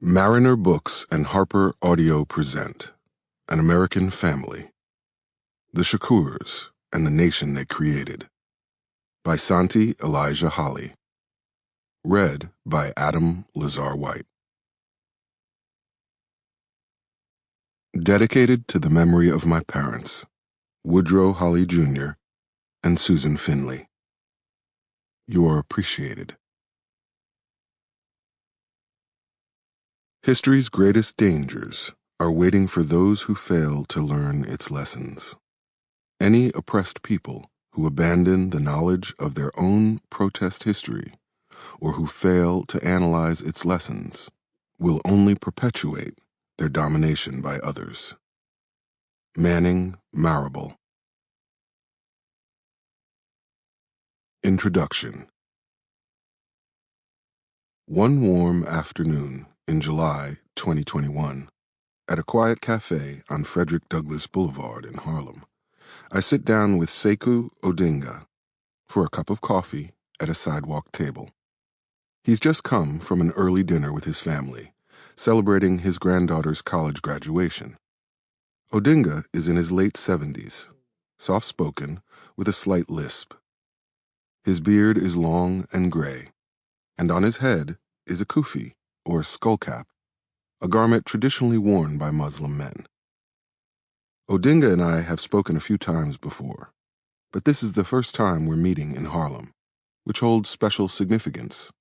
Mariner Books and HarperAudio present An American Family, The Shakurs and the Nation They Created, by Santi Holley. Read by Adam Lazarre-White. Dedicated to the memory of my parents, Woodrow Holley Jr. and Susan Finley. You are appreciated. History's greatest dangers are waiting for those who fail to learn its lessons. Any oppressed people who abandon the knowledge of their own protest history or who fail to analyze its lessons will only perpetuate their domination by others. Manning Marable. Introduction. One warm afternoon in July 2021, at a quiet cafe on Frederick Douglass Boulevard in Harlem, I sit down with Sekou Odinga for a cup of coffee at a sidewalk table. He's just come from an early dinner with his family, celebrating his granddaughter's college graduation. Odinga is in his late 70s, soft-spoken, with a slight lisp. His beard is long and gray, and on his head is a kufi, or skullcap, a garment traditionally worn by Muslim men. Odinga and I have spoken a few times before, but this is the first time we're meeting in Harlem, which holds special significance,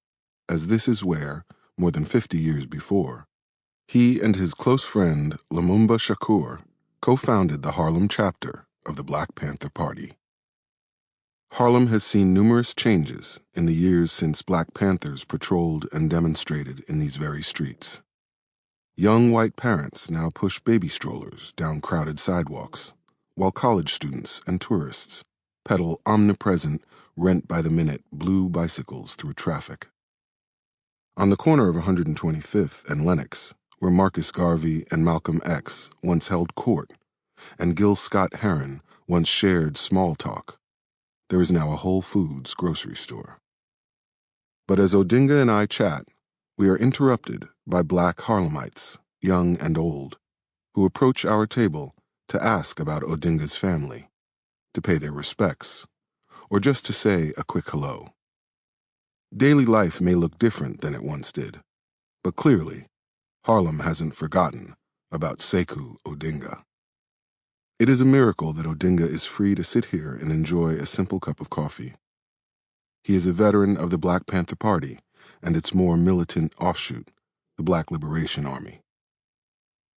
as this is where, more than 50 years before, he and his close friend Lumumba Shakur co-founded the Harlem chapter of the Black Panther Party. Harlem has seen numerous changes in the years since Black Panthers patrolled and demonstrated in these very streets. Young white parents now push baby strollers down crowded sidewalks, while college students and tourists pedal omnipresent, rent-by-the-minute blue bicycles through traffic. On the corner of 125th and Lenox, where Marcus Garvey and Malcolm X once held court, and Gil Scott-Heron once shared small talk, there is now a Whole Foods grocery store. But as Odinga and I chat, we are interrupted by black Harlemites, young and old, who approach our table to ask about Odinga's family, to pay their respects, or just to say a quick hello. Daily life may look different than it once did, but clearly, Harlem hasn't forgotten about Sekou Odinga. It is a miracle that Odinga is free to sit here and enjoy a simple cup of coffee. He is a veteran of the Black Panther Party and its more militant offshoot, the Black Liberation Army.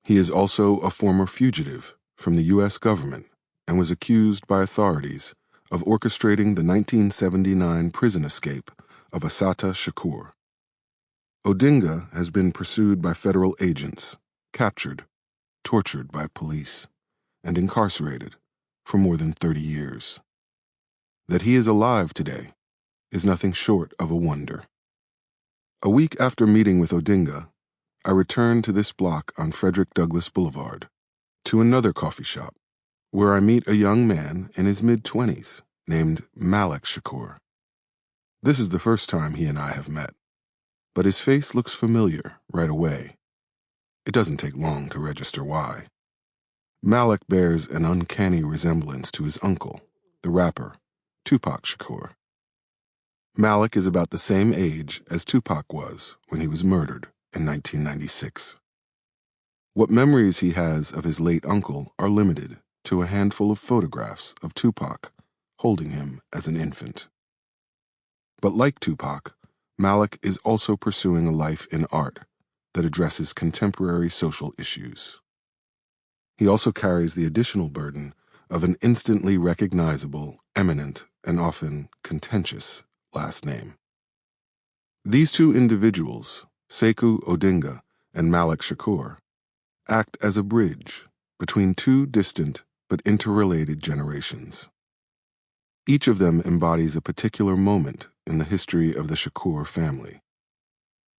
He is also a former fugitive from the U.S. government and was accused by authorities of orchestrating the 1979 prison escape of Assata Shakur. Odinga has been pursued by federal agents, captured, tortured by police, and incarcerated for more than 30 years. That he is alive today is nothing short of a wonder. A week after meeting with Odinga, I returned to this block on Frederick Douglass Boulevard, to another coffee shop, where I meet a young man in his mid-20s named Malik Shakur. This is the first time he and I have met, but his face looks familiar right away. It doesn't take long to register why. Malik bears an uncanny resemblance to his uncle, the rapper, Tupac Shakur. Malik is about the same age as Tupac was when he was murdered in 1996. What memories he has of his late uncle are limited to a handful of photographs of Tupac holding him as an infant. But like Tupac, Malik is also pursuing a life in art that addresses contemporary social issues. He also carries the additional burden of an instantly recognizable, eminent, and often contentious last name. These two individuals, Sekou Odinga and Malik Shakur, act as a bridge between two distant but interrelated generations. Each of them embodies a particular moment in the history of the Shakur family.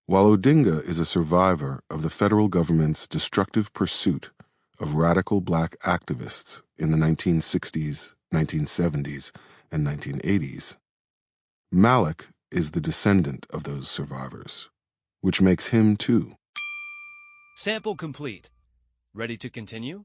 While Odinga is a survivor of the federal government's destructive pursuit of radical black activists in the 1960s, 1970s, and 1980s, Malik is the descendant of those survivors, which makes him, too, Sample complete. Ready to continue?